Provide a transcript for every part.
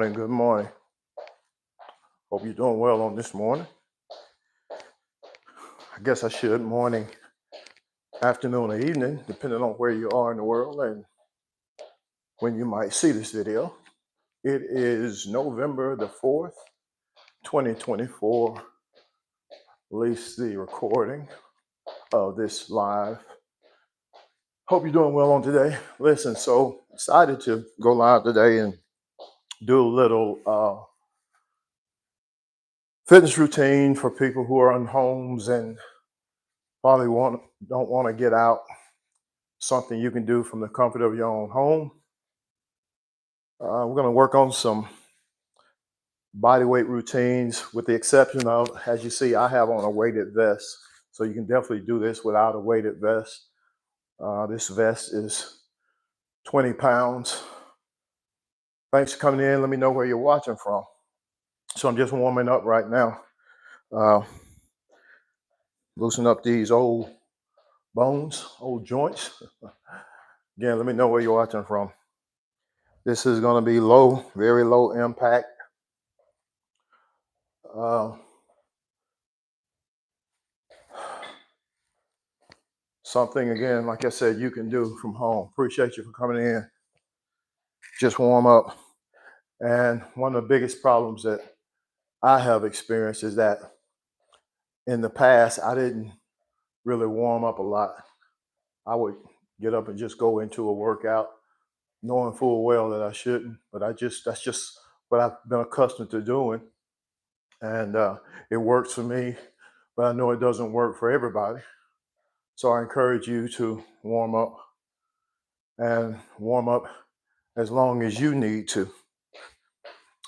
Good morning. Hope you're doing well on this morning. I guess I should morning, afternoon, or evening, depending on where you are in the world and when you might see this video. It is November the 4th, 2024, at least the recording of this live. Hope you're doing well on today. Listen, so decided to go live today and do a little fitness routine for people who are in homes and probably don't want to get out. Something you can do from the comfort of your own home. We're going to work on some body weight routines, with the exception of, as you see, I have on a weighted vest. So you can definitely do this without a weighted vest. This vest is 20 pounds. Thanks for coming in. Let me know where you're watching from. So I'm just warming up right now. Loosen up these old bones, old joints. Again, let me know where you're watching from. This is going to be low, very low impact. Something, again, like I said, you can do from home. Appreciate you for coming in. Just warm up. And one of the biggest problems that I have experienced is that in the past, I didn't really warm up a lot. I would get up and just go into a workout, knowing full well that I shouldn't, but that's just what I've been accustomed to doing. And it works for me, but I know it doesn't work for everybody. So I encourage you to warm up as long as you need to.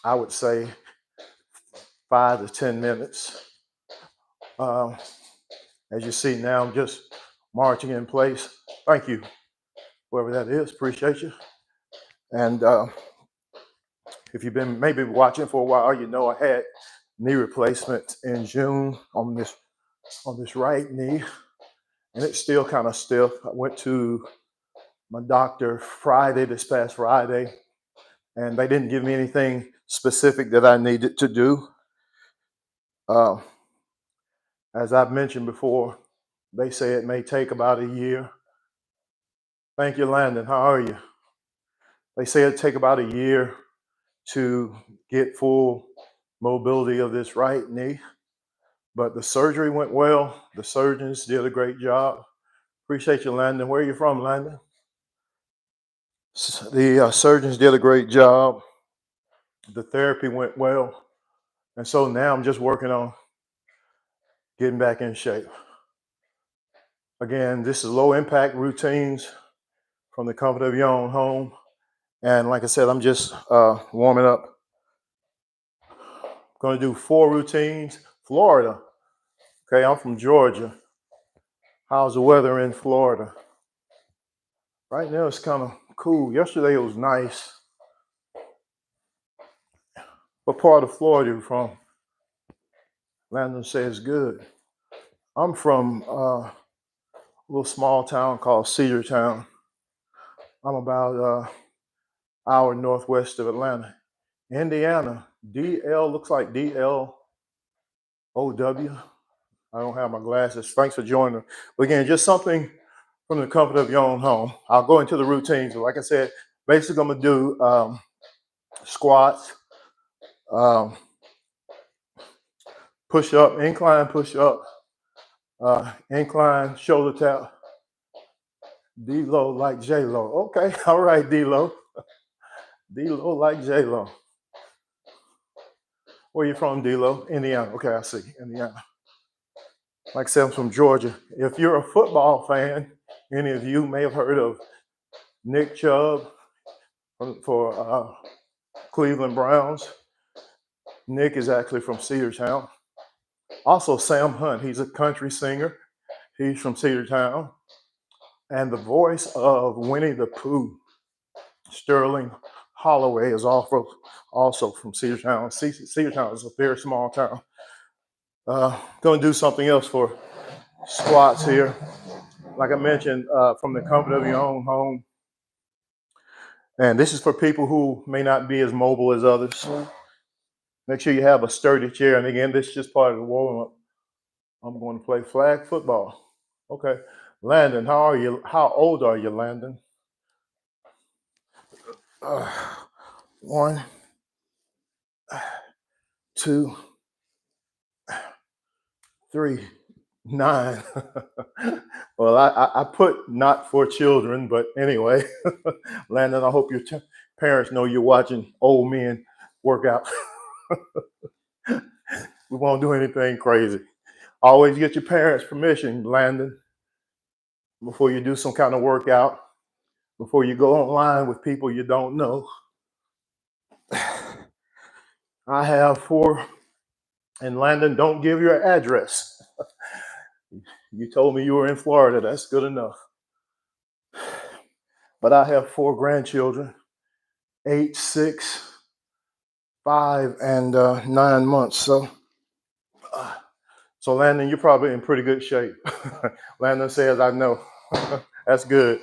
I would say 5 to 10 minutes. As you see now, I'm just marching in place. Thank you, whoever that is. Appreciate you. And if you've been maybe watching for a while, you know I had knee replacement in June on this right knee, and it's still kind of stiff. I went to my doctor this past Friday, and they didn't give me anything specific that I needed to do. As I've mentioned before, they say it may take about a year. Thank you, Landon. How are you? They say it'd take about a year to get full mobility of this right knee, but the surgery went well. The surgeons did a great job. Appreciate you, Landon. Where are you from, Landon? The surgeons did a great job. The therapy went well. And so now I'm just working on getting back in shape. Again, this is low impact routines from the comfort of your own home. And like I said, I'm just warming up. I'm going to do 4 routines. Florida. Okay, I'm from Georgia. How's the weather in Florida? Right now it's kind of cool. Yesterday it was nice. What part of Florida are you from? Landon says good. I'm from a little small town called Cedartown. I'm about an hour northwest of Atlanta. Indiana, DL, looks like DLOW. I don't have my glasses. Thanks for joining. But again, just something from the comfort of your own home. I'll go into the routines. Like I said, basically I'm going to do squats, push up, incline push up, incline shoulder tap. D-Lo like J-Lo. Okay, all right, D-Lo. D-Lo like J-Lo. Where you from, D-Lo? Indiana. Okay, I see, Indiana. Like I said, I'm from Georgia. If you're a football fan, any of you may have heard of Nick Chubb for Cleveland Browns. Nick is actually from Cedartown. Also, Sam Hunt, he's a country singer. He's from Cedartown. And the voice of Winnie the Pooh, Sterling Holloway, is also from Cedartown. Cedartown is a very small town. Going to do something else for squats here. Like I mentioned, from the comfort of your own home. And this is for people who may not be as mobile as others. Make sure you have a sturdy chair. And again, this is just part of the warm up. I'm going to play flag football. Okay. Landon, how are you? How old are you, Landon? 1, 2, 3, 9. Well, I put not for children, but anyway, Landon, I hope your parents know you're watching old men work out. We won't do anything crazy. Always get your parents' permission, Landon, before you do some kind of workout, before you go online with people you don't know. I have 4, and Landon, don't give your address. You told me you were in Florida. That's good enough. But I have 4 grandchildren, 8, 6, 5, and 9 months. So Landon, you're probably in pretty good shape. Landon says, I know. That's good.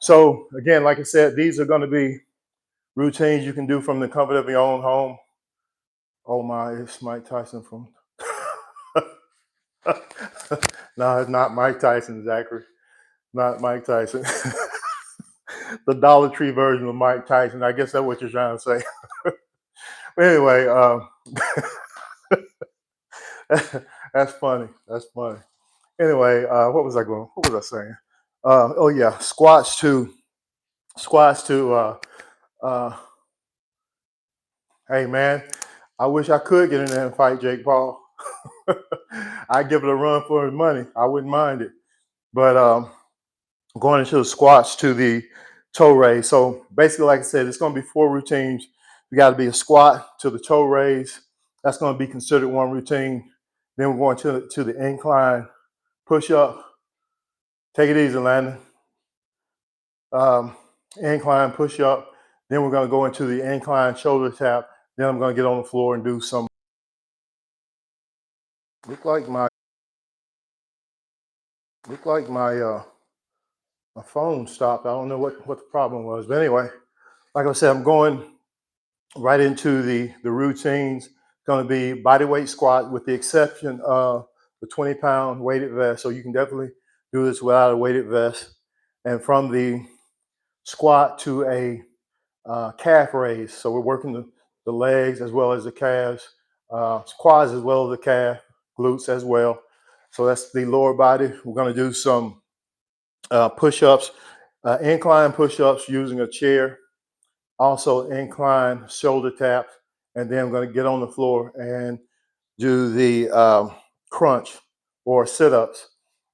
So again, like I said, these are going to be routines you can do from the comfort of your own home. Oh my, it's Mike Tyson from. No, it's not Mike Tyson, Zachary. Not Mike Tyson. The Dollar Tree version of Mike Tyson. I guess that's what you're trying to say. But anyway, that's funny. That's funny. Anyway, what was I saying? Oh yeah, squats to. Hey man, I wish I could get in there and fight Jake Paul. I'd give it a run for his money. I wouldn't mind it. But going into the squats to the toe raise. So basically, like I said, it's going to be 4 routines. You got to be a squat to the toe raise. That's going to be considered one routine. Then we're going to the incline push up. Take it easy, Landon. Incline push up. Then we're going to go into the incline shoulder tap. Then I'm going to get on the floor and do some. Look like my my phone stopped. I don't know what the problem was, but anyway, like I said, I'm going right into the routines. It's going to be body weight squat with the exception of the 20-pound weighted vest. So you can definitely do this without a weighted vest. And from the squat to a calf raise. So we're working the legs as well as the calves, quads as well as the calf, glutes as well. So that's the lower body. We're going to do some push-ups, incline push-ups using a chair, also incline shoulder taps, and then I'm going to get on the floor and do the crunch or sit-ups.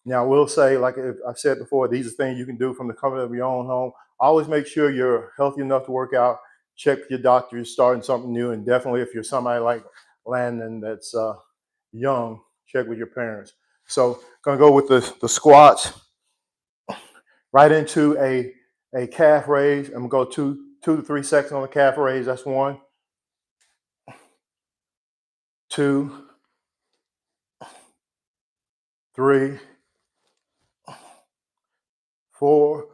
Now, I will say, like I've said before, these are things you can do from the comfort of your own home. Always make sure you're healthy enough to work out. Check with your doctor. You're starting something new, and definitely if you're somebody like Landon that's young, check with your parents. So, gonna go with the squats right into a calf raise. I'm gonna go 2 to 3 seconds on the calf raise. That's 1, 2, 3, 4,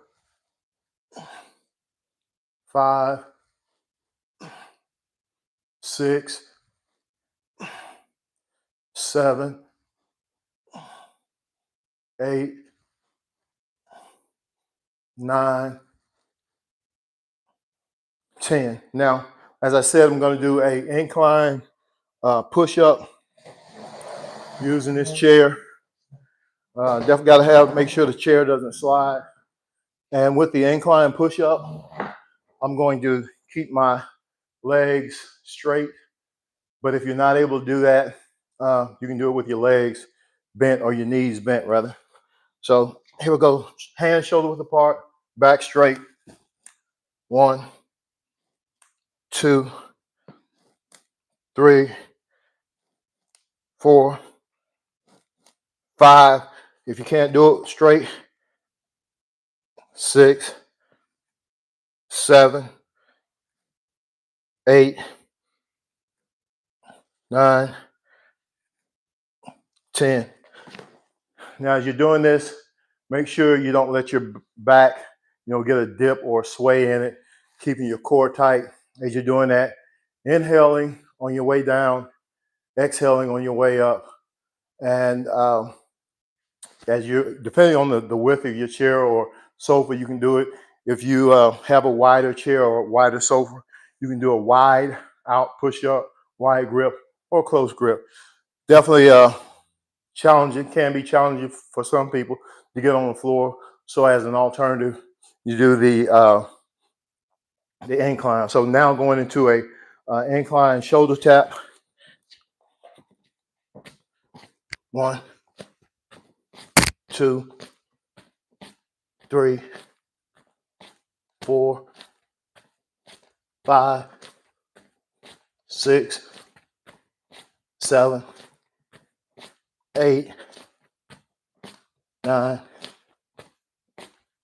5, 6, 7, 8, 9, 10. Now, as I said, I'm going to do a incline push-up using this chair. Definitely got to make sure the chair doesn't slide. And with the incline push-up, I'm going to keep my legs straight. But if you're not able to do that, you can do it with your legs bent or your knees bent, rather. So here we go. Hands shoulder width apart, back straight. 1, 2, 3, 4, 5. If you can't do it straight, 6, 7, 8, 9, 10. Now, as you're doing this, make sure you don't let your back, get a dip or a sway in it, keeping your core tight as you're doing that. Inhaling on your way down, exhaling on your way up. And as you, depending on the width of your chair or sofa, you can do it. If you have a wider chair or a wider sofa, you can do a wide out push-up, wide grip, or close grip. Definitely challenging, can be challenging for some people to get on the floor. So as an alternative, you do the incline. So now going into a incline shoulder tap. 1, 2, 3, 4, 5, 6, 7, 8, 9,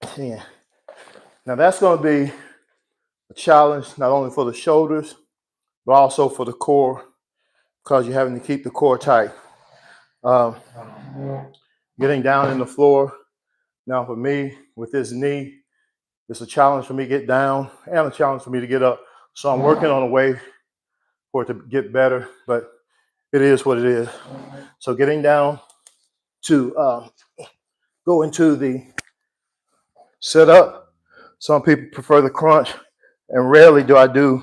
10. Now that's going to be a challenge not only for the shoulders, but also for the core, because you're having to keep the core tight. Getting down in the floor. Now for me, with this knee, it's a challenge for me to get down and a challenge for me to get up. So I'm working on a way for it to get better, but it is what it is. So getting down to go into the sit-up. Some people prefer the crunch, and rarely do I do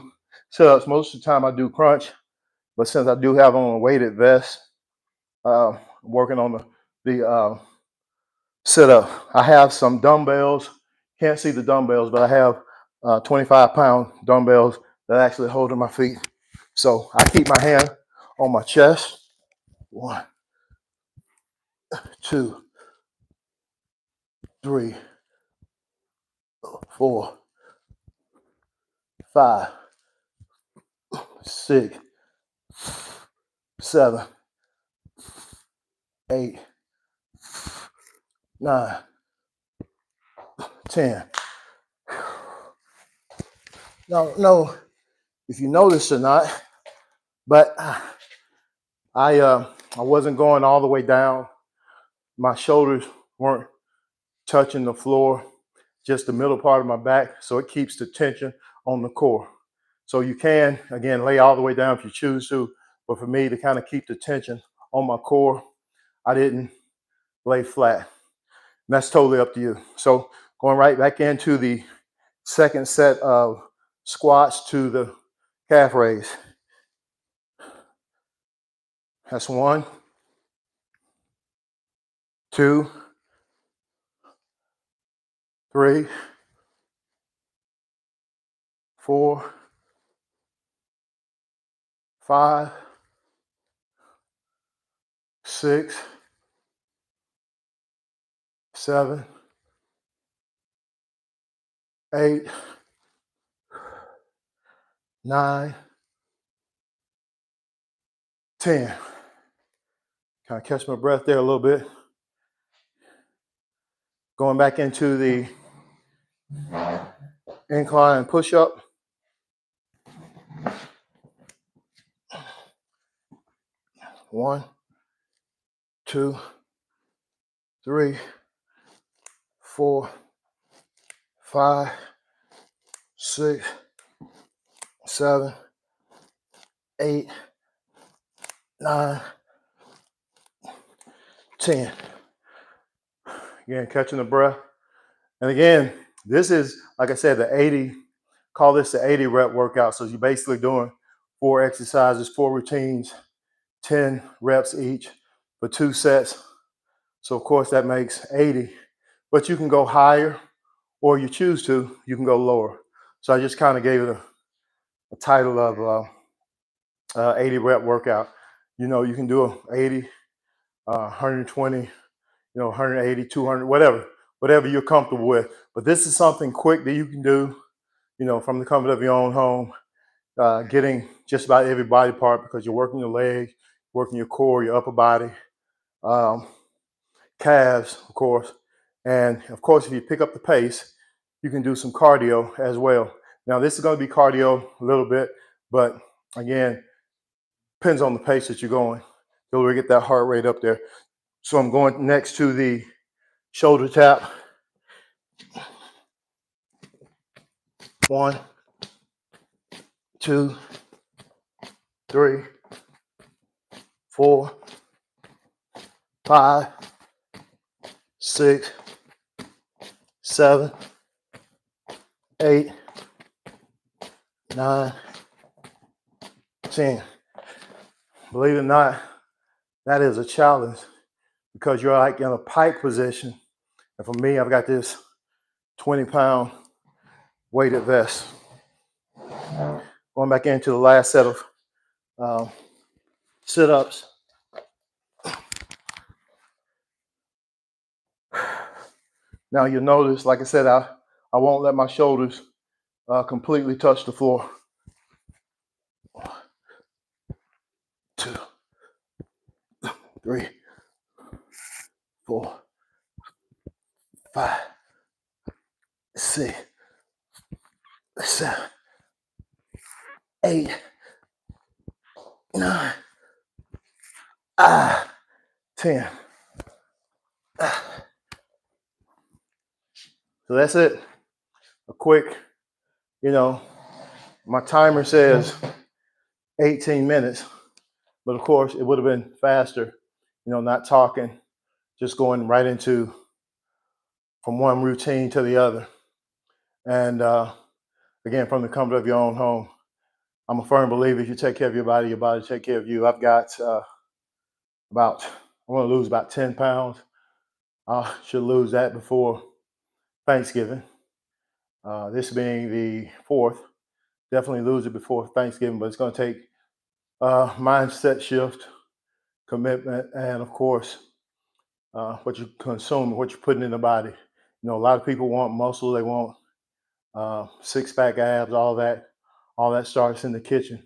sit-ups. Most of the time I do crunch, but since I do have on a weighted vest, working on the sit-up. I have some dumbbells. Can't see the dumbbells, but I have 25-pound dumbbells that actually hold on my feet. So I keep my hand on my chest. 1, 2, 3, 4, 5, 6, 7, 8, 9, 10. No, if you noticed or not, but I wasn't going all the way down. My shoulders weren't touching the floor, just the middle part of my back, so it keeps the tension on the core. So you can, again, lay all the way down if you choose to, but for me to kind of keep the tension on my core, I didn't lay flat. And that's totally up to you. So going right back into the second set of squats to the calf raise. That's 1, 2, 3, 4, 5, 6, 7, 8, 9, 10. Kind of catch my breath there a little bit. Going back into the incline push-up. 1, 2, 3, 4, 5, 6, 7, 8, 9, 10. Again, catching the breath. And again, this is, like I said, call this the 80 rep workout. So you're basically doing 4 exercises, 4 routines, 10 reps each for 2 sets. So of course that makes 80, but you can go higher, or you choose to, you can go lower. So I just kind of gave it a title of 80 rep workout. You can do 80, 120, 180, 200, whatever you're comfortable with. But this is something quick that you can do, from the comfort of your own home, getting just about every body part, because you're working your leg, working your core, your upper body, calves, of course. And of course, if you pick up the pace, you can do some cardio as well. Now, this is going to be cardio a little bit, but again, depends on the pace that you're going. You'll get that heart rate up there. So I'm going next to the shoulder tap. 1, 2, 3, 4, 5, 6, 7, 8, 9, 10. Believe it or not, that is a challenge because you're like in a pike position. And for me, I've got this 20-pound weighted vest. Going back into the last set of sit-ups. Now you'll notice, like I said, I won't let my shoulders completely touch the floor. 2, 3, 4, 5, 6, 7, 8, 9, 10. So that's it. A quick, my timer says 18 minutes, but of course it would have been faster, not talking, just going right into from one routine to the other. And again, from the comfort of your own home. I'm a firm believer if you take care of your body take care of you. I've got I want to lose about 10 pounds. I should lose that before Thanksgiving. This being the 4th, definitely lose it before Thanksgiving, but it's going to take mindset shift, commitment, and of course, what you consume, what you're putting in the body. A lot of people want muscle, they want six-pack abs, all that starts in the kitchen.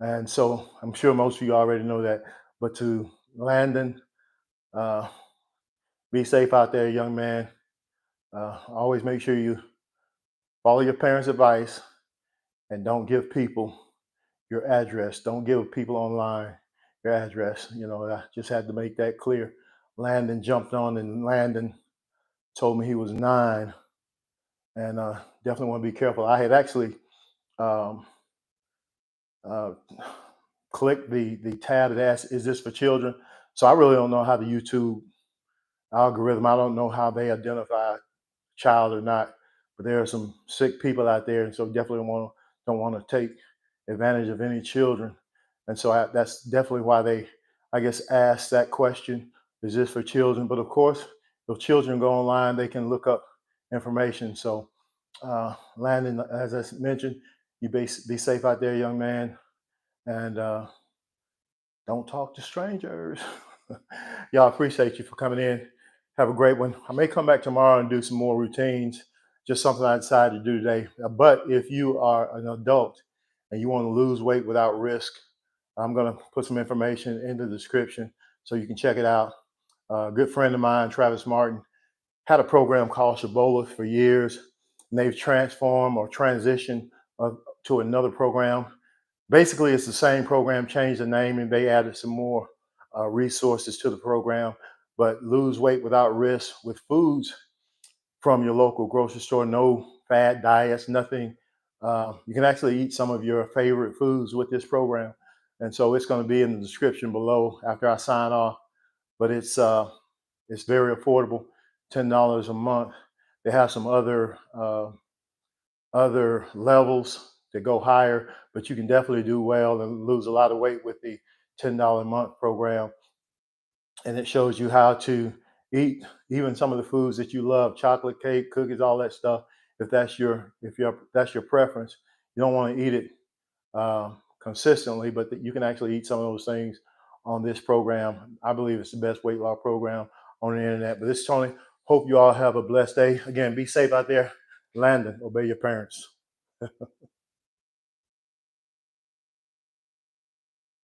And so I'm sure most of you already know that. But to Landon, be safe out there, young man. Always make sure you follow your parents' advice and don't give people your address. Don't give people online your address. I just had to make that clear. Landon jumped on and Landon told me he was 9. And definitely want to be careful. I had actually clicked the tab that asks, is this for children? So I really don't know how the YouTube algorithm, I don't know how they identify child or not, but there are some sick people out there. And so definitely don't want to take advantage of any children. And so that's definitely why they, I guess, asked that question, is this for children? But of course, if children go online, they can look up information. So Landon, as I mentioned, you be safe out there, young man, and don't talk to strangers. Y'all, appreciate you for coming in. Have a great one. I may come back tomorrow and do some more routines, just something I decided to do today. But if you are an adult and you want to lose weight without risk, I'm going to put some information in the description so you can check it out. A good friend of mine, Travis Martin, had a program called Shabola for years, and they've transformed or transitioned to another program. Basically, it's the same program, changed the name, and they added some more resources to the program. But lose weight without risk with foods from your local grocery store, no fad diets, nothing. You can actually eat some of your favorite foods with this program. And so it's going to be in the description below after I sign off. But it's very affordable, $10 a month. They have some other levels that go higher, but you can definitely do well and lose a lot of weight with the $10 a month program. And it shows you how to eat even some of the foods that you love, chocolate cake, cookies, all that stuff. If that's your preference, you don't want to eat it consistently, but you can actually eat some of those things on this program. I believe it's the best weight loss program on the internet. But this is Tony. Hope you all have a blessed day. Again, be safe out there. Landon, obey your parents.